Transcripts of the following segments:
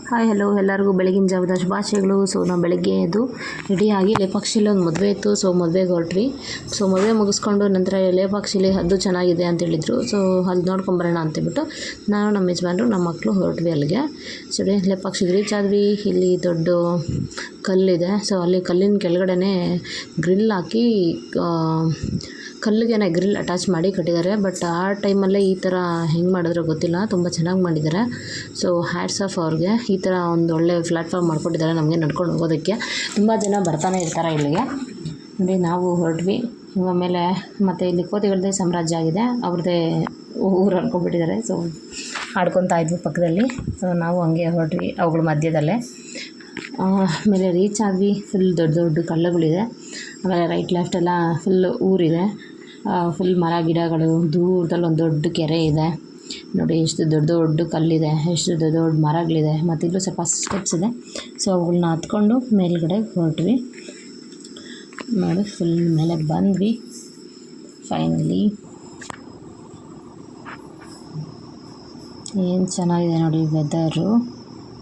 Hi hello ಎಲ್ಲರಿಗೂ ಬೆಳಗಿನ ಜಾವದ ಶುಭಾಶಯಗಳು. ಸೊ ನಾವು ಬೆಳಗ್ಗೆ ಎದ್ದು ರೆಡಿಯಾಗಿ ಲೇಪಾಕ್ಷಿಲಿ ಒಂದು ಮದುವೆ ಇತ್ತು. ಸೊ ಮದುವೆಗೆ ಹೊರಟ್ವಿ. ಸೊ ಮದುವೆ ಮುಗಿಸ್ಕೊಂಡು ನಂತರ ಲೇಪಾಕ್ಷಿಲಿ ಅದು ಚೆನ್ನಾಗಿದೆ ಅಂತ ಹೇಳಿದರು. ಸೊ ಅಲ್ಲಿ ನೋಡ್ಕೊಂಬರೋಣ ಅಂತೇಳ್ಬಿಟ್ಟು ನಾನು ನಮ್ಮ ಯಜಮಾನರು ನಮ್ಮ ಮಕ್ಕಳು ಹೊರಟ್ವಿ ಅಲ್ಲಿಗೆ. ಸೊ ಲೇಪಾಕ್ಷಿಗೆ ರೀಚ್ ಆದ್ವಿ. ಇಲ್ಲಿ ದೊಡ್ಡ ಕಲ್ಲಿದೆ. ಸೊ ಅಲ್ಲಿ ಕಲ್ಲಿನ ಕೆಳಗಡೆ ಗ್ರಿಲ್ ಹಾಕಿ ಕಲ್ಲಿಗೆ ಗ್ರಿಲ್ ಅಟ್ಯಾಚ್ ಮಾಡಿ ಕಟ್ಟಿದ್ದಾರೆ. ಬಟ್ ಆ ಟೈಮಲ್ಲೇ ಈ ಥರ ಹೆಂಗೆ ಮಾಡಿದ್ರೋ ಗೊತ್ತಿಲ್ಲ, ತುಂಬ ಚೆನ್ನಾಗಿ ಮಾಡಿದ್ದಾರೆ. ಸೊ ಹ್ಯಾಟ್ಸ್ ಆಫ್ ಅವ್ರಿಗೆ. ಈ ಥರ ಒಂದು ಒಳ್ಳೆ ಪ್ಲ್ಯಾಟ್ಫಾರ್ಮ್ ಮಾಡ್ಕೊಟ್ಟಿದ್ದಾರೆ ನಮಗೆ ನಡ್ಕೊಂಡು ಹೋಗೋದಕ್ಕೆ. ತುಂಬ ಜನ ಬರ್ತಾನೆ ಇರ್ತಾರೆ ಇಲ್ಲಿಗೆ. ನೋಡಿ ನಾವು ಹೊರಟ್ವಿ. ಆಮೇಲೆ ಮತ್ತು ಇಲ್ಲಿ ಕೋತಿಗಳದ್ದೇ ಸಾಮ್ರಾಜ್ಯ ಆಗಿದೆ, ಅವ್ರದ್ದೇ ಊರು ಅನ್ಕೊಂಡ್ಬಿಟ್ಟಿದ್ದಾರೆ. ಸೊ ಆಡ್ಕೊತಾ ಇದ್ವಿ ಪಕ್ಕದಲ್ಲಿ. ಸೊ ನಾವು ಹಂಗೆ ಹೊರಟ್ವಿ ಅವುಗಳ ಮಧ್ಯದಲ್ಲೇ. ಆಮೇಲೆ ರೀಚ್ ಆದ್ವಿ. ಫುಲ್ ದೊಡ್ಡ ದೊಡ್ಡ ಕಲ್ಲುಗಳಿದೆ. ಆಮೇಲೆ ರೈಟ್ ಲೆಫ್ಟ್ ಎಲ್ಲ ಫುಲ್ ಊರಿದೆ. ಫುಲ್ ಮರ ಗಿಡಗಳು, ದೂರದಲ್ಲಿ ಒಂದು ದೊಡ್ಡ ಕೆರೆ ಇದೆ. ನೋಡಿ ಎಷ್ಟು ದೊಡ್ಡ ದೊಡ್ಡ ಕಲ್ಲಿದೆ, ಎಷ್ಟು ದೊಡ್ಡ ದೊಡ್ಡ ಮರಗಳಿದೆ. ಮತ್ತು ಇಲ್ಲೂ ಸ್ವಲ್ಪ ಸ್ಟೆಪ್ಸ್ ಇದೆ. ಸೊ ಅವುಗಳನ್ನ ಹತ್ಕೊಂಡು ಮೇಲ್ಗಡೆ ಹೊರಟ್ವಿ. ನೋಡಿ ಫುಲ್ ಮೇಲೆ ಬಂದ್ವಿ ಫೈನಲಿ. ಏನು ಚೆನ್ನಾಗಿದೆ ನೋಡಿ ವೆದರು.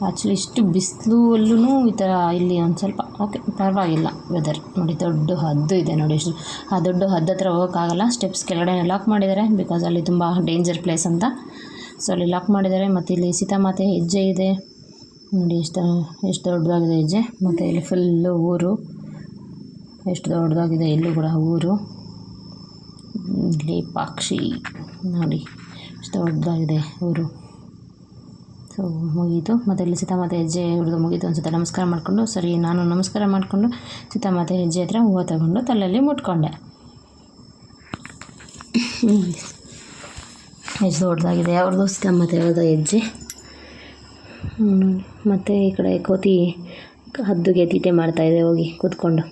ಆ್ಯಕ್ಚುಲಿ ಇಷ್ಟು ಬಿಸಿಲಲ್ಲೂ ಈ ಥರ ಇಲ್ಲಿ ಒಂದು ಸ್ವಲ್ಪ ಓಕೆ ಪರವಾಗಿಲ್ಲ ವೆದರ್. ನೋಡಿ ದೊಡ್ಡ ಹದ್ದು ಇದೆ ನೋಡಿ. ಎಷ್ಟು ಆ ದೊಡ್ಡ ಹದ್ದು ಹತ್ರ ಹೋಗೋಕ್ಕಾಗಲ್ಲ. ಸ್ಟೆಪ್ಸ್ ಕೆಳಗಡೆ ಲಾಕ್ ಮಾಡಿದ್ದಾರೆ, ಬಿಕಾಸ್ ಅಲ್ಲಿ ತುಂಬ ಡೇಂಜರ್ ಪ್ಲೇಸ್ ಅಂತ. ಸೊ ಅಲ್ಲಿ ಲಾಕ್ ಮಾಡಿದ್ದಾರೆ. ಮತ್ತು ಇಲ್ಲಿ ಸೀತಾಮಾತೆ ಹೆಜ್ಜೆ ಇದೆ ನೋಡಿ, ಎಷ್ಟು ದೊಡ್ಡದಾಗಿದೆ ಹೆಜ್ಜೆ. ಮತ್ತು ಇಲ್ಲಿ ಫುಲ್ಲು ಊರು, ಎಷ್ಟು ದೊಡ್ಡದಾಗಿದೆ ಇಲ್ಲೂ ಕೂಡ ಊರು. ಲೇಪಾಕ್ಷಿ ನೋಡಿ ಎಷ್ಟು ದೊಡ್ಡದಾಗಿದೆ ಊರು. ಸೊ ಮುಗೀತು. ಮತ್ತು ಇಲ್ಲಿ ಸೀತಾಮಾತೆ ಹೆಜ್ಜೆ ಹಿಡಿದು ಮುಗೀತು ಅನಿಸುತ್ತೆ. ನಮಸ್ಕಾರ ಮಾಡಿಕೊಂಡು, ಸರಿ ನಾನು ನಮಸ್ಕಾರ ಮಾಡಿಕೊಂಡು ಸೀತಾಮಾತೆ ಹೆಜ್ಜೆ ಹತ್ರ ಹೂವು ತಗೊಂಡು ತಲೆಯಲ್ಲಿ ಮುಟ್ಕೊಂಡೆ. ಎಷ್ಟು ದೊಡ್ಡದಾಗಿದೆ ಅವ್ರದ್ದು ಸೀತಾಮಾತೆ ಅವ್ರದ್ದು ಹೆಜ್ಜೆ. ಮತ್ತು ಈ ಕಡೆ ಕೋತಿ ಹದ್ದುಗೆ ತೀಟೆ ಮಾಡ್ತಾಯಿದೆ ಹೋಗಿ ಕೂತ್ಕೊಂಡು.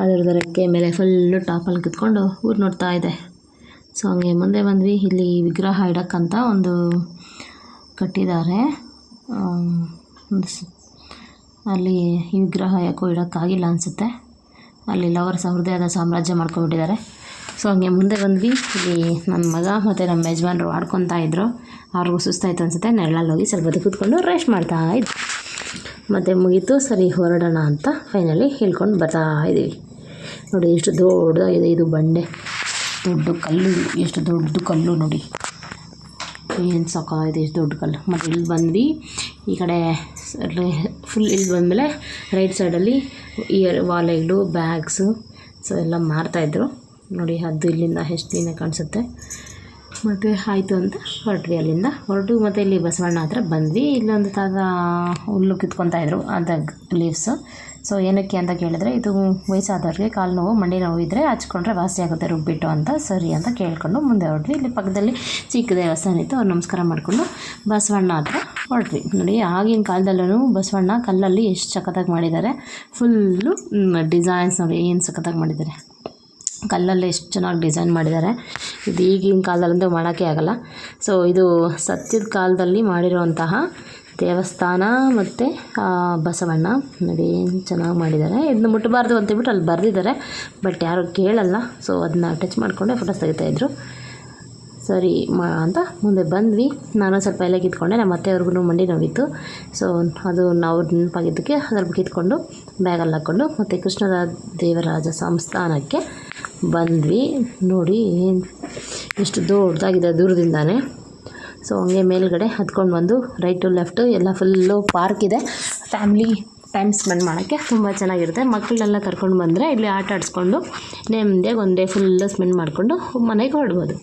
ಅದರದ್ದು ರೆಕ್ಕೆ ಮೇಲೆ ಫುಲ್ಲು ಟಾಪಲ್ಲಿ ಕೂತ್ಕೊಂಡು ಊರು ನೋಡ್ತಾ ಇದೆ. ಸೊ ಹಂಗೆ ಮುಂದೆ ಬಂದ್ವಿ. ಇಲ್ಲಿ ವಿಗ್ರಹ ಇಡೋಕ್ಕಂತ ಒಂದು ಕಟ್ಟಿದ್ದಾರೆ. ಅಲ್ಲಿ ಈ ವಿಗ್ರಹ ಯಾಕೋ ಇಡೋಕ್ಕಾಗಿಲ್ಲ ಅನಿಸುತ್ತೆ. ಅಲ್ಲಿ ಲವರ್ಸ್ ಅವ್ರದ್ದೇ ಆದ ಸಾಮ್ರಾಜ್ಯ ಮಾಡ್ಕೊಂಡ್ಬಿಟ್ಟಿದ್ದಾರೆ. ಸೊ ಹಂಗೆ ಮುಂದೆ ಬಂದ್ವಿ. ಇಲ್ಲಿ ನನ್ನ ಮಗ ಮತ್ತು ನಮ್ಮ ಯಜಮಾನರು ಆಡ್ಕೊತಾ ಇದ್ದರು. ಅವ್ರಿಗೂ ಸುಸ್ತಾಯಿತು ಅನಿಸುತ್ತೆ. ನೆರಳಲ್ಲಿ ಹೋಗಿ ಸ್ವಲ್ಪ ಹೊತ್ತು ಕೂತ್ಕೊಂಡು ರೆಸ್ಟ್ ಮಾಡ್ತಾ ಇದ್ವಿ. ಮತ್ತು ಮುಗೀತು, ಸರಿ ಹೊರಡೋಣ ಅಂತ ಫೈನಲಿ ಹೇಳ್ಕೊಂಡು ಬರ್ತಾ ಇದ್ದೀವಿ. ನೋಡಿ ಎಷ್ಟು ದೊಡ್ಡದಾಗಿದೆ ಇದು ಬಂಡೆ. ದೊಡ್ಡ ಕಲ್ಲು, ಎಷ್ಟು ದೊಡ್ಡ ಕಲ್ಲು ನೋಡಿ, ಏನು ಸಾಕಾಗಿದೆ ಎಷ್ಟು ದೊಡ್ಡ ಕಲ್ಲು. ಮತ್ತು ಇಲ್ಲಿ ಬಂದ್ವಿ ಈ ಕಡೆ ಫುಲ್. ಇಲ್ಲಿ ಬಂದಮೇಲೆ ರೈಟ್ ಸೈಡಲ್ಲಿ ವಾಲೆಗಳು, ಬ್ಯಾಗ್ಸು ಸೊ ಎಲ್ಲ ಮಾರ್ತಾಯಿದ್ರು ನೋಡಿ. ಅದು ಇಲ್ಲಿಂದ ಎಷ್ಟು ಕ್ಲೀನಾಗಿ ಕಾಣಿಸುತ್ತೆ. ಮತ್ತು ಆಯಿತು ಅಂತ ಹೊರಟ್ವಿ. ಅಲ್ಲಿಂದ ಹೊರಟು ಮತ್ತು ಇಲ್ಲಿ ಬಸವಣ್ಣ ಹತ್ರ ಬಂದ್ವಿ. ಇಲ್ಲೊಂದು ತಾತ ಹುಲ್ಲು ಕಿತ್ಕೊತಾಯಿದ್ರು ಅಂತ ಲೀವ್ಸು. ಸೊ ಏನಕ್ಕೆ ಅಂತ ಕೇಳಿದ್ರೆ, ಇದು ವಯಸ್ಸಾದವ್ರಿಗೆ ಕಾಲು ನೋವು, ಮಂಡಿ ನೋವು ಇದ್ದರೆ ಹಚ್ಕೊಂಡ್ರೆ ವಾಸಿ ಆಗುತ್ತೆ ರುಬ್ಬಿಟ್ಟು ಅಂತ. ಸರಿ ಅಂತ ಕೇಳಿಕೊಂಡು ಮುಂದೆ ಹೊರಟ್ವಿ. ಇಲ್ಲಿ ಪಕ್ಕದಲ್ಲಿ ಚಿಕ್ಕ ದೇವಸ್ಥಾನ ಇತ್ತು. ಅವ್ರು ನಮಸ್ಕಾರ ಮಾಡಿಕೊಂಡು ಬಸವಣ್ಣ ಹತ್ರ ಹೊರಟ್ವಿ. ನೋಡಿ ಆಗಿನ ಕಾಲದಲ್ಲೂ ಬಸವಣ್ಣ ಕಲ್ಲಲ್ಲಿ ಎಷ್ಟು ಸಖತ್ತಾಗಿ ಮಾಡಿದ್ದಾರೆ. ಫುಲ್ಲು ಡಿಸೈನ್ಸ್ ನೋಡಿ ಏನು ಸಖತ್ತಾಗಿ ಮಾಡಿದ್ದಾರೆ. ಕಲ್ಲಲ್ಲಿ ಎಷ್ಟು ಚೆನ್ನಾಗಿ ಡಿಸೈನ್ ಮಾಡಿದ್ದಾರೆ. ಇದು ಈಗಿನ ಕಾಲದಲ್ಲಂತೂ ಮಾಡೋಕ್ಕೆ ಆಗಲ್ಲ. ಸೊ ಇದು ಸತ್ಯದ ಕಾಲದಲ್ಲಿ ಮಾಡಿರುವಂತಹ ದೇವಸ್ಥಾನ ಮತ್ತು ಬಸವಣ್ಣ ನೋಡಿ ಏನು ಚೆನ್ನಾಗಿ ಮಾಡಿದ್ದಾರೆ. ಇದನ್ನ ಮುಟ್ಟಬಾರ್ದು ಅಂತೇಳ್ಬಿಟ್ಟು ಅಲ್ಲಿ ಬರೆದಿದ್ದಾರೆ, ಬಟ್ ಯಾರು ಕೇಳಲ್ಲ. ಸೊ ಅದನ್ನ ಟಚ್ ಮಾಡಿಕೊಂಡೆ ಫೋಟೋಸ್ ತೆಗಿತಾಯಿದ್ರು. ಸರಿ ಅಂತ ಮುಂದೆ ಬಂದ್ವಿ. ನಾನು ಸ್ವಲ್ಪ ಎಲ್ಲ ಕಿತ್ಕೊಂಡೆ. ನಮ್ಮ ಅತ್ತೆಯವ್ರಿಗೂ ಮಂಡಿ ನೋವಿತ್ತು. ಸೊ ಅದು ನಾವು ನೆನಪಾಗಿದ್ದಕ್ಕೆ ಸ್ವಲ್ಪ ಕಿತ್ಕೊಂಡು ಬ್ಯಾಗಲ್ಲಿ ಹಾಕ್ಕೊಂಡು ಮತ್ತು ಕೃಷ್ಣದ ದೇವರಾಜ ಸಂಸ್ಥಾನಕ್ಕೆ ಬಂದ್ವಿ. ನೋಡಿ ಏನು ಎಷ್ಟು ದೊಡ್ಡದಾಗಿದೆ ದೂರದಿಂದಾನೆ. ಸೊ ಹಂಗೆ ಮೇಲ್ಗಡೆ ಹತ್ಕೊಂಡು ಬಂದು ರೈಟು ಲೆಫ್ಟು ಎಲ್ಲ ಫುಲ್ಲು ಪಾರ್ಕ್ ಇದೆ. ಫ್ಯಾಮ್ಲಿ ಟೈಮ್ ಸ್ಪೆಂಡ್ ಮಾಡೋಕ್ಕೆ ತುಂಬ ಚೆನ್ನಾಗಿರುತ್ತೆ. ಮಕ್ಕಳನ್ನೆಲ್ಲ ಕರ್ಕೊಂಡು ಬಂದರೆ ಇಲ್ಲಿ ಆಟ ಆಡಿಸ್ಕೊಂಡು ನೆಮ್ಮದಿಯಾಗಿ ಒಂದು ಡೇ ಫುಲ್ಲು ಸ್ಪೆಂಡ್ ಮಾಡಿಕೊಂಡು ಮನೆಗೆ ಹೊರಡ್ಬೋದು.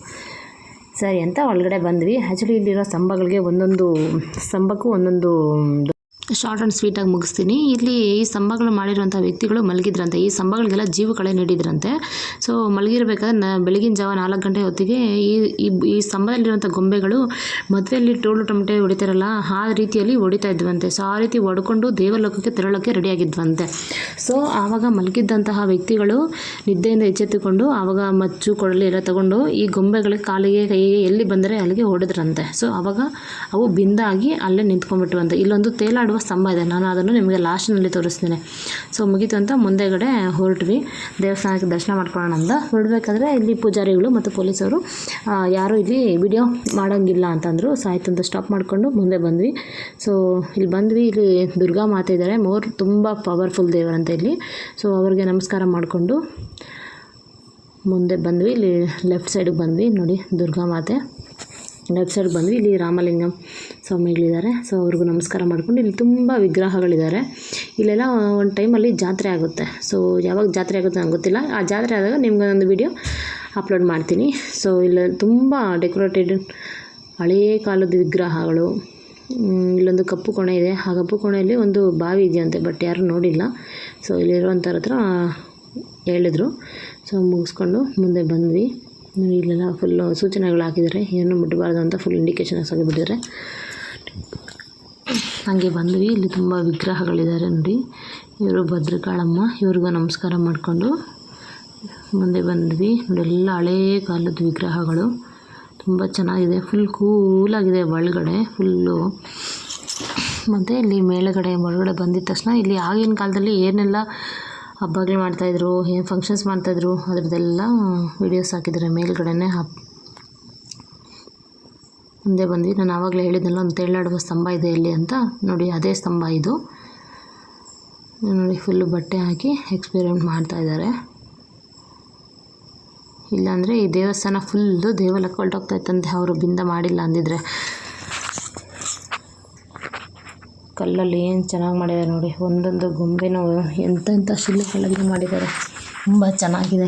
ಸರಿ ಅಂತ ಒಳಗಡೆ ಬಂದ್ವಿ. ಆ್ಯಕ್ಚುಲಿ ಇಲ್ಲಿರೋ ಸ್ತಂಭಗಳಿಗೆ ಒಂದೊಂದು ಸ್ತಂಭಕ್ಕೂ ಒಂದೊಂದು ಶಾರ್ಟ್ ಆ್ಯಂಡ್ ಸ್ವೀಟಾಗಿ ಮುಗಿಸ್ತೀನಿ. ಇಲ್ಲಿ ಈ ಸ್ತಂಭಗಳು ಮಾಡಿರುವಂಥ ವ್ಯಕ್ತಿಗಳು ಮಲಗಿದ್ರಂತೆ. ಈ ಸ್ತಂಭಗಳಿಗೆಲ್ಲ ಜೀವಕಳೆ ನೀಡಿದ್ರಂತೆ. ಸೊ ಮಲಗಿರಬೇಕಾದ್ರೆ ಬೆಳಗಿನ ಜಾವ 4 ಗಂಟೆ ಹೊತ್ತಿಗೆ ಈ ಸ್ತಂಭದಲ್ಲಿರುವಂಥ ಗೊಂಬೆಗಳು ಮದುವೆಯಲ್ಲಿ ಟೋಳು ಟಮಟೆ ಹೊಡಿತಾರಲ್ಲ ಆ ರೀತಿಯಲ್ಲಿ ಹೊಡಿತಾ ಇದ್ವಂತೆ. ಸೊ ಆ ರೀತಿ ಹೊಡ್ಕೊಂಡು ದೇವಲೋಕಕ್ಕೆ ತೆರಳೋಕ್ಕೆ ರೆಡಿಯಾಗಿದ್ವಂತೆ. ಸೊ ಆವಾಗ ಮಲಗಿದ್ದಂತಹ ವ್ಯಕ್ತಿಗಳು ನಿದ್ದೆಯಿಂದ ಎಚ್ಚೆತ್ತುಕೊಂಡು ಆವಾಗ ಮಚ್ಚು ಕೊಡಲಿ ಎಲ್ಲ ತಗೊಂಡು ಈ ಗೊಂಬೆಗಳಿಗೆ ಕಾಲಿಗೆ ಕೈಗೆ ಎಲ್ಲಿ ಬಂದರೆ ಅಲ್ಲಿಗೆ ಹೊಡೆದ್ರಂತೆ. ಸೊ ಆವಾಗ ಅವು ಬಿಂದಾಗಿ ಅಲ್ಲೇ ನಿಂತ್ಕೊಂಡ್ಬಿಟ್ವಂತೆ. ಇಲ್ಲೊಂದು ತೇಲಾಡುವ ತೇಲಾಡುವ ಸ್ತಂಭ ಇದೆ, ನಾನು ಅದನ್ನು ನಿಮಗೆ ಲಾಸ್ಟ್ನಲ್ಲಿ ತೋರಿಸ್ತೀನಿ. ಸೊ ಮುಗೀತು ಅಂತ ಮುಂದೆಗಡೆ ಹೊರಟ್ವಿ, ದೇವಸ್ಥಾನಕ್ಕೆ ದರ್ಶನ ಮಾಡ್ಕೊಳ್ಳೋಣ ಅಂತ ಹೊರಡಬೇಕಾದ್ರೆ ಇಲ್ಲಿ ಪೂಜಾರಿಗಳು ಮತ್ತು ಪೊಲೀಸವರು ಯಾರೂ ಇಲ್ಲಿ ವಿಡಿಯೋ ಮಾಡೋಂಗಿಲ್ಲ ಅಂತಂದರು. ಸೊ ಆಯ್ತು ಅಂತ ಸ್ಟಾಪ್ ಮಾಡಿಕೊಂಡು ಮುಂದೆ ಬಂದ್ವಿ. ಸೊ ಇಲ್ಲಿ ಬಂದ್ವಿ, ಇಲ್ಲಿ ದುರ್ಗಾ ಮಾತೆ ಇದ್ದಾರೆ, ತುಂಬ ಪವರ್ಫುಲ್ ದೇವರಂತ ಇಲ್ಲಿ. ಸೊ ಅವ್ರಿಗೆ ನಮಸ್ಕಾರ ಮಾಡಿಕೊಂಡು ಮುಂದೆ ಬಂದ್ವಿ. ಇಲ್ಲಿ ಲೆಫ್ಟ್ ಸೈಡಿಗೆ ಬಂದ್ವಿ ನೋಡಿ, ದುರ್ಗಾ ಮಾತೆ ಲೆಫ್ಟ್ ಸೈಡ್ ಬಂದ್ವಿ. ಇಲ್ಲಿ ರಾಮಲಿಂಗಂ ಸ್ವಾಮಿಗಳಿದ್ದಾರೆ. ಸೊ ಅವ್ರಿಗೂ ನಮಸ್ಕಾರ ಮಾಡ್ಕೊಂಡು ಇಲ್ಲಿ ತುಂಬ ವಿಗ್ರಹಗಳಿದ್ದಾರೆ. ಇಲ್ಲೆಲ್ಲ ಒಂದು ಟೈಮಲ್ಲಿ ಜಾತ್ರೆ ಆಗುತ್ತೆ. ಸೊ ಯಾವಾಗ ಜಾತ್ರೆ ಆಗುತ್ತೆ ನಂಗೆ ಗೊತ್ತಿಲ್ಲ, ಆ ಜಾತ್ರೆ ಆದಾಗ ನಿಮ್ಗೆ ಒಂದು ವಿಡಿಯೋ ಅಪ್ಲೋಡ್ ಮಾಡ್ತೀನಿ. ಸೊ ಇಲ್ಲಿ ತುಂಬ ಡೆಕೋರೇಟೆಡ್ ಹಳೆಯ ಕಾಲದ ವಿಗ್ರಹಗಳು. ಇಲ್ಲೊಂದು ಕಪ್ಪು ಕೋಣೆ ಇದೆ, ಆ ಕಪ್ಪು ಕೋಣೆಯಲ್ಲಿ ಒಂದು ಬಾವಿ ಇದೆಯಂತೆ, ಬಟ್ ಯಾರೂ ನೋಡಿಲ್ಲ. ಸೊ ಇಲ್ಲಿರುವಂಥವ್ರ ಹತ್ರ ಹೇಳಿದ್ರು. ಸೊ ಮುಗಿಸ್ಕೊಂಡು ಮುಂದೆ ಬಂದ್ವಿ. ಇಲ್ಲೆಲ್ಲ ಫುಲ್ಲು ಸೂಚನೆಗಳು ಹಾಕಿದ್ದಾರೆ, ಏನು ಮುಟ್ಟಬಾರ್ದು ಅಂತ ಫುಲ್ ಇಂಡಿಕೇಶನ್ಸ್ ಆಗಿಬಿಟ್ಟಿದ್ದಾರೆ. ಹಾಗೆ ಬಂದ್ವಿ, ಇಲ್ಲಿ ತುಂಬ ವಿಗ್ರಹಗಳಿದ್ದಾರೆ ನೋಡಿ. ಇವರು ಭದ್ರಕಾಳಮ್ಮ, ಇವ್ರಿಗೂ ನಮಸ್ಕಾರ ಮಾಡಿಕೊಂಡು ಮುಂದೆ ಬಂದ್ವಿ ನೋಡಿ. ಎಲ್ಲ ಹಳೇ ಕಾಲದ ವಿಗ್ರಹಗಳು ತುಂಬ ಚೆನ್ನಾಗಿದೆ, ಫುಲ್ ಕೂಲಾಗಿದೆ ಒಳಗಡೆ ಫುಲ್ಲು. ಮತ್ತು ಇಲ್ಲಿ ಮೇಲುಗಡೆ ಒಳಗಡೆ ಬಂದಿದ ತಕ್ಷಣ ಇಲ್ಲಿ ಆಗಿನ ಕಾಲದಲ್ಲಿ ಏನೆಲ್ಲ ಹಬ್ಬಗಳು ಮಾಡ್ತಾಯಿದ್ರು, ಏನು ಫಂಕ್ಷನ್ಸ್ ಮಾಡ್ತಾಯಿದ್ರು ಅದ್ರದ್ದೆಲ್ಲ ವೀಡಿಯೋಸ್ ಹಾಕಿದ್ದಾರೆ ಮೇಲ್ಗಡೆನೇ. ಮುಂದೆ ಬಂದ್ವಿ, ನಾನು ಆವಾಗಲೇ ಹೇಳಿದ್ನಲ್ಲ ಒಂದು ತೇಲಾಡುವ ಸ್ತಂಭ ಇದೆ ಇಲ್ಲಿ ಅಂತ, ನೋಡಿ ಅದೇ ಸ್ತಂಭ ಇದು ನೋಡಿ. ಫುಲ್ಲು ಬಟ್ಟೆ ಹಾಕಿ ಎಕ್ಸ್ಪೆರಿಮೆಂಟ್ ಮಾಡ್ತಾಯಿದ್ದಾರೆ. ಇಲ್ಲಾಂದರೆ ಈ ದೇವಸ್ಥಾನ ಫುಲ್ಲು ದೇವಾಲಯಕ್ಕೆ ಹೊರಟೋಗ್ತಾ ಇತ್ತಂತೆ ಅವರು ಬಿಂದ ಮಾಡಿಲ್ಲ ಅಂದಿದ್ರೆ. ಕಲ್ಲಲ್ಲಿ ಏನು ಚೆನ್ನಾಗಿ ಮಾಡಿದ್ದಾರೆ ನೋಡಿ, ಒಂದೊಂದು ಗೊಂಬೆನೂ ಎಂತೆಂಥ ಶಿಲೆಗಳಲ್ಲಿ ಮಾಡಿದ್ದಾರೆ, ತುಂಬ ಚೆನ್ನಾಗಿದೆ.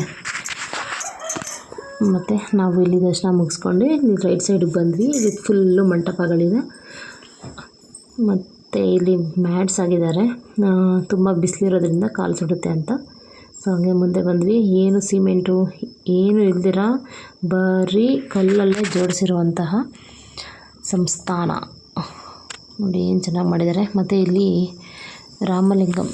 ಮತ್ತು ನಾವು ಇಲ್ಲಿ ದರ್ಶನ ಮುಗಿಸ್ಕೊಂಡು ಇಲ್ಲಿ ರೈಟ್ ಸೈಡಿಗೆ ಬಂದ್ವಿ. ಇಲ್ಲಿ ಫುಲ್ಲು ಮಂಟಪಗಳಿದೆ ಮತ್ತು ಇಲ್ಲಿ ಮ್ಯಾಟ್ಸ್ ಆಗಿದ್ದಾರೆ, ತುಂಬ ಬಿಸಿಲಿರೋದ್ರಿಂದ ಕಾಲು ಸುಡುತ್ತೆ ಅಂತ. ಸೊ ಹಂಗೆ ಮುಂದೆ ಬಂದ್ವಿ. ಏನು ಸಿಮೆಂಟು ಏನು ಇಲ್ದಿರ ಬರೀ ಕಲ್ಲಲ್ಲೇ ಜೋಡಿಸಿರುವಂತಹ ಸಂಸ್ಥಾನ ನೋಡಿ, ಏನು ಚೆನ್ನಾಗಿ ಮಾಡಿದ್ದಾರೆ. ಮತ್ತು ಇಲ್ಲಿ ರಾಮಲಿಂಗಂ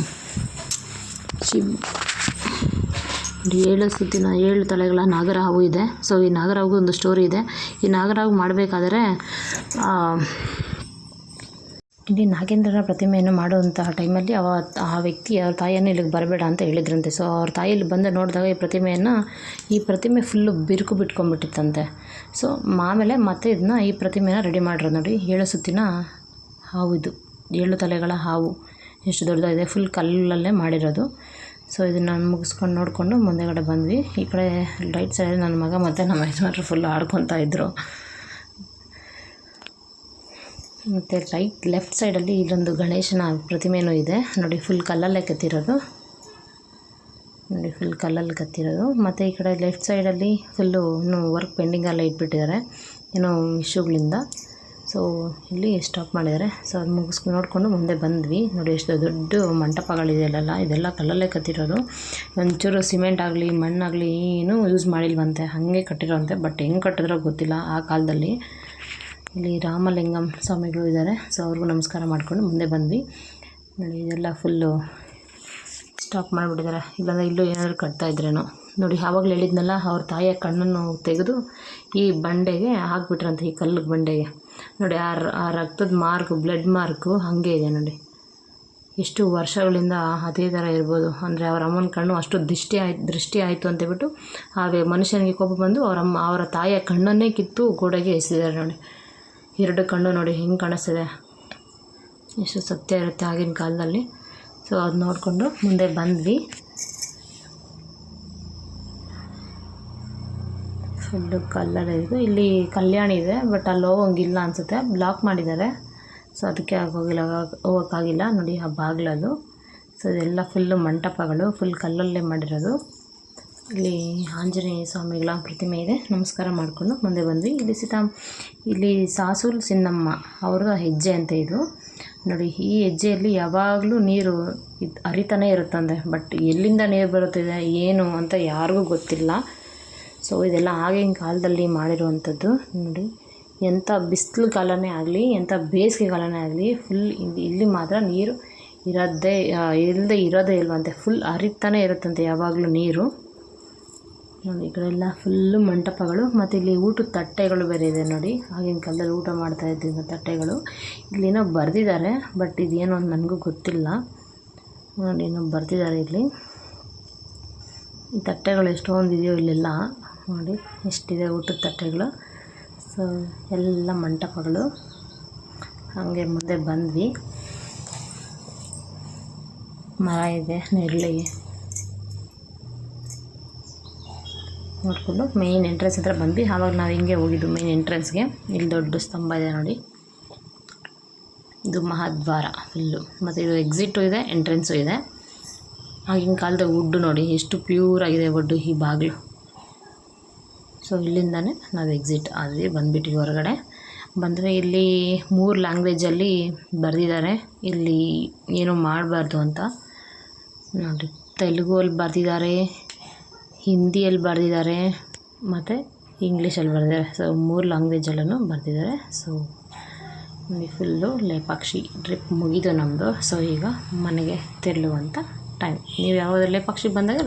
ನೋಡಿ, 7 ಸುತ್ತಿನ 7 ತಲೆಗಳ ನಾಗರಹಾವು ಇದೆ. ಸೊ ಈ ನಾಗರಹಾವಿಗೂ ಒಂದು ಸ್ಟೋರಿ ಇದೆ. ಈ ನಾಗರಹಾವು ಮಾಡಬೇಕಾದ್ರೆ ಇಲ್ಲಿ ನಾಗೇಂದ್ರನ ಪ್ರತಿಮೆಯನ್ನು ಮಾಡುವಂತಹ ಟೈಮಲ್ಲಿ ಆ ವ್ಯಕ್ತಿ ಅವ್ರ ತಾಯಿಯನ್ನು ಇಲ್ಲಿಗೆ ಬರಬೇಡ ಅಂತ ಹೇಳಿದ್ರಂತೆ. ಸೊ ಅವ್ರ ತಾಯಿ ಇಲ್ಲಿ ಬಂದು ನೋಡಿದಾಗ ಈ ಪ್ರತಿಮೆ ಫುಲ್ಲು ಬಿರುಕು ಬಿಟ್ಕೊಂಡ್ಬಿಟ್ಟಿತ್ತಂತೆ. ಸೊ ಆಮೇಲೆ ಮತ್ತೆ ಈ ಪ್ರತಿಮೆನ ರೆಡಿ ಮಾಡಿರೋದು ನೋಡಿ. 7 ಸುತ್ತಿನ ಹಾವು ಇದು, 7 ತಲೆಗಳ ಹಾವು ಎಷ್ಟು ದೊಡ್ಡದಾಗಿದೆ, ಫುಲ್ ಕಲ್ಲಲ್ಲೇ ಮಾಡಿರೋದು. ಸೊ ಇದನ್ನು ಮುಗಿಸ್ಕೊಂಡು ನೋಡಿಕೊಂಡು ಮುಂದೆಗಡೆ ಬಂದ್ವಿ. ಈ ಕಡೆ ರೈಟ್ ಸೈಡಲ್ಲಿ ನನ್ನ ಮಗ ಮತ್ತು ನಮ್ಮ ಯಜಮಾನರು ಫುಲ್ ಆಡ್ಕೊತಾ ಇದ್ದರು. ಮತ್ತು ಲೆಫ್ಟ್ ಸೈಡಲ್ಲಿ ಇಲ್ಲೊಂದು ಗಣೇಶನ ಪ್ರತಿಮೆನೂ ಇದೆ ನೋಡಿ, ಫುಲ್ ಕಲ್ಲಲ್ಲೇ ಕೆತ್ತಿರೋದು ನೋಡಿ, ಫುಲ್ ಕಲ್ಲಲ್ಲಿ ಕೆತ್ತಿರೋದು. ಮತ್ತು ಈ ಕಡೆ ಲೆಫ್ಟ್ ಸೈಡಲ್ಲಿ ಫುಲ್ಲು ಇನ್ನೂ ವರ್ಕ್ ಪೆಂಡಿಂಗಲ್ಲೇ ಇಟ್ಬಿಟ್ಟಿದ್ದಾರೆ ಏನೋ ಇಶ್ಯೂಗಳಿಂದ. ಸೊ ಇಲ್ಲಿ ಸ್ಟಾಪ್ ಮಾಡಿದ್ದಾರೆ. ಸೊ ಅದು ಮುಗಿಸ್ಕೊಂಡು ನೋಡಿಕೊಂಡು ಮುಂದೆ ಬಂದ್ವಿ ನೋಡಿ. ಎಷ್ಟು ದೊಡ್ಡ ಮಂಟಪಗಳಿದೆಯಲ್ಲ, ಇದೆಲ್ಲ ಕಲ್ಲಲ್ಲೇ ಕಟ್ಟಿರೋದು. ಒಂಚೂರು ಸಿಮೆಂಟ್ ಆಗಲಿ ಮಣ್ಣಾಗಲಿ ಏನೂ ಯೂಸ್ ಮಾಡಿಲ್ವಂತೆ, ಹಾಗೆ ಕಟ್ಟಿರೋವಂತೆ. ಬಟ್ ಹೆಂಗೆ ಕಟ್ಟಿದ್ರೋ ಗೊತ್ತಿಲ್ಲ ಆ ಕಾಲದಲ್ಲಿ. ಇಲ್ಲಿ ರಾಮಲಿಂಗಂ ಸ್ವಾಮಿಗಳು ಇದ್ದಾರೆ. ಸೊ ಅವ್ರಿಗೂ ನಮಸ್ಕಾರ ಮಾಡಿಕೊಂಡು ಮುಂದೆ ಬಂದ್ವಿ ನೋಡಿ. ಇದೆಲ್ಲ ಫುಲ್ಲು ಸ್ಟಾಪ್ ಮಾಡಿಬಿಟ್ಟಿದ್ದಾರೆ, ಇಲ್ಲಾಂದರೆ ಇಲ್ಲೂ ಏನಾದರೂ ಕಟ್ತಾಯಿದ್ರೇನೋ ನೋಡಿ. ಆವಾಗಲೇ ಹೇಳಿದ್ನಲ್ಲ, ಅವ್ರ ತಾಯಿಯ ಕಣ್ಣನ್ನು ತೆಗೆದು ಈ ಬಂಡೆಗೆ ಹಾಕ್ಬಿಟ್ರಂತೆ, ಈ ಕಲ್ಲು ಬಂಡೆಗೆ ನೋಡಿ. ಆ ರಕ್ತದ ಮಾರ್ಕು, ಬ್ಲಡ್ ಮಾರ್ಕು ಹಾಗೆ ಇದೆ ನೋಡಿ. ಎಷ್ಟು ವರ್ಷಗಳಿಂದ ಅದೇ ಥರ ಇರ್ಬೋದು. ಅಂದರೆ ಅವರ ಅಮ್ಮನ ಕಣ್ಣು ಅಷ್ಟು ದೃಷ್ಟಿ ಆಯಿತು ಅಂತೇಳ್ಬಿಟ್ಟು ಮನುಷ್ಯನಿಗೆ ಕೋಪ ಬಂದು ಅವರ ತಾಯಿಯ ಕಣ್ಣನ್ನೇ ಕಿತ್ತು ಗೋಡೆಗೆ ಎಸೆದಿದ್ದಾರೆ ನೋಡಿ. 2 ಕಣ್ಣು ನೋಡಿ ಹೆಂಗೆ ಕಾಣಿಸ್ತಿದೆ, ಎಷ್ಟು ಸತ್ಯ ಇರುತ್ತೆ ಆಗಿನ ಕಾಲದಲ್ಲಿ. ಸೊ ಅದು ನೋಡಿಕೊಂಡು ಮುಂದೆ ಬಂದ್ವಿ. ಫುಲ್ಲು ಕಲ್ಲಲ್ಲೇ ಇದೆ. ಇಲ್ಲಿ ಕಲ್ಯಾಣಿ ಇದೆ, ಬಟ್ ಅಲ್ಲಿ ಹೋಗೋಂಗಿಲ್ಲ ಅನಿಸುತ್ತೆ, ಬ್ಲಾಕ್ ಮಾಡಿದ್ದಾರೆ. ಸೊ ಅದಕ್ಕೆ ಹೋಗೋಕ್ಕಾಗಿಲ್ಲ ನೋಡಿ, ಆ ಬಾಗಿಲದು. ಸೊ ಇದೆಲ್ಲ ಫುಲ್ಲು ಮಂಟಪಗಳು, ಫುಲ್ ಕಲ್ಲಲ್ಲೇ ಮಾಡಿರೋದು. ಇಲ್ಲಿ ಆಂಜನೇಯ ಸ್ವಾಮಿಗಳ ಪ್ರತಿಮೆ ಇದೆ, ನಮಸ್ಕಾರ ಮಾಡಿಕೊಂಡು ಮುಂದೆ ಬಂದ್ವಿ. ಇಲ್ಲಿ ಸಾಸೂರು ಸಿನ್ನಮ್ಮ ಅವ್ರದ್ದು ಹೆಜ್ಜೆ ಅಂತ ಇದು ನೋಡಿ. ಈ ಹೆಜ್ಜೆಯಲ್ಲಿ ಯಾವಾಗಲೂ ನೀರು ಹರಿತಾನೇ ಇರುತ್ತಂತೆ, ಬಟ್ ಎಲ್ಲಿಂದ ನೀರು ಬರುತ್ತಿದೆ ಏನು ಅಂತ ಯಾರಿಗೂ ಗೊತ್ತಿಲ್ಲ. ಸೊ ಇದೆಲ್ಲ ಆಗಿನ ಕಾಲದಲ್ಲಿ ಮಾಡಿರುವಂಥದ್ದು ನೋಡಿ. ಎಂಥ ಬಿಸಿಲು ಕಾಲನೇ ಆಗಲಿ, ಎಂಥ ಬೇಸಿಗೆ ಕಾಲನೇ ಆಗಲಿ, ಫುಲ್ ಇಲ್ಲಿ ಮಾತ್ರ ನೀರು ಇಲ್ಲದೆ ಇರೋದೇ ಇಲ್ವಂತೆ, ಫುಲ್ ಹರಿತಾನೇ ಇರುತ್ತಂತೆ ಯಾವಾಗಲೂ ನೀರು. ನೋಡಿ ಈ ಕಡೆ ಎಲ್ಲ ಫುಲ್ಲು ಮಂಟಪಗಳು, ಮತ್ತು ಇಲ್ಲಿ ಊಟದ ತಟ್ಟೆಗಳು ಬೇರೆ ಇದೆ ನೋಡಿ. ಆಗಿನ ಕಾಲದಲ್ಲಿ ಊಟ ಮಾಡ್ತಾ ಇದ್ದಿದ್ದ ತಟ್ಟೆಗಳು ಇಲ್ಲೇನೋ ಬರೆದಿದ್ದಾರೆ, ಬಟ್ ಇದೇನೋ ನನಗೂ ಗೊತ್ತಿಲ್ಲ. ನೋಡಿ ಏನೋ ಬರೆದಿದ್ದಾರೆ ಇಲ್ಲಿ. ಈ ತಟ್ಟೆಗಳು ಎಷ್ಟೊಂದು ಇದೆಯೋ ಇಲ್ಲೆಲ್ಲ ನೋಡಿ, ಎಷ್ಟಿದೆ ಊಟದ ತಟ್ಟೆಗಳು. ಸೊ ಎಲ್ಲ ಮಂಟಪಗಳು. ಹಾಗೆ ಮುಂದೆ ಬಂದ್ವಿ, ಮರ ಇದೆ ನೆರಳಿಗೆ ನೋಡಿಕೊಂಡು ಮೇಯ್ನ್ ಎಂಟ್ರೆನ್ಸ್ ಹತ್ರ ಬಂದ್ವಿ. ಆವಾಗ ನಾವು ಹಿಂಗೆ ಹೋಗಿದ್ದು ಮೇಯ್ನ್ ಎಂಟ್ರೆನ್ಸ್ಗೆ. ಇಲ್ಲಿ ದೊಡ್ಡ ಸ್ತಂಭ ಇದೆ ನೋಡಿ, ಇದು ಮಹಾದ್ವಾರ ಫುಲ್ಲು, ಮತ್ತು ಇದು ಎಕ್ಸಿಟು ಇದೆ, ಎಂಟ್ರೆನ್ಸು ಇದೆ. ಆಗಿನ ಕಾಲದ ವುಡ್ಡು ನೋಡಿ ಎಷ್ಟು ಪ್ಯೂರ್ ಆಗಿದೆ ವುಡ್ಡು ಈ ಬಾಗಿಲು. ಸೊ ಇಲ್ಲಿಂದನೇ ನಾವು ಎಕ್ಸಿಟ್ ಆದ್ವಿ, ಬಂದುಬಿಟ್ವಿ ಹೊರಗಡೆ. ಬಂದರೆ ಇಲ್ಲಿ 3 ಲ್ಯಾಂಗ್ವೇಜಲ್ಲಿ ಬರೆದಿದ್ದಾರೆ, ಇಲ್ಲಿ ಏನೂ ಮಾಡಬಾರ್ದು ಅಂತ ನೋಡಿ. ತೆಲುಗಲ್ಲಿ ಬರೆದಿದ್ದಾರೆ, ಹಿಂದಿಯಲ್ಲಿ ಬರೆದಿದ್ದಾರೆ, ಮತ್ತು ಇಂಗ್ಲೀಷಲ್ಲಿ ಬರೆದಿದ್ದಾರೆ. ಸೊ 3 ಲ್ಯಾಂಗ್ವೇಜಲ್ಲೂ ಬರೆದಿದ್ದಾರೆ. ಸೊ ಫುಲ್ಲು ಲೇಪಾಕ್ಷಿ ಟ್ರಿಪ್ ಮುಗಿದು ನಮ್ಮದು. ಸೊ ಈಗ ಮನೆಗೆ ತೆರಳುವಂಥ ಟೈಮ್. ನೀವು ಯಾವುದಾದ್ರು ಲೇಪಾಕ್ಷಿಗೆ ಬಂದಾಗ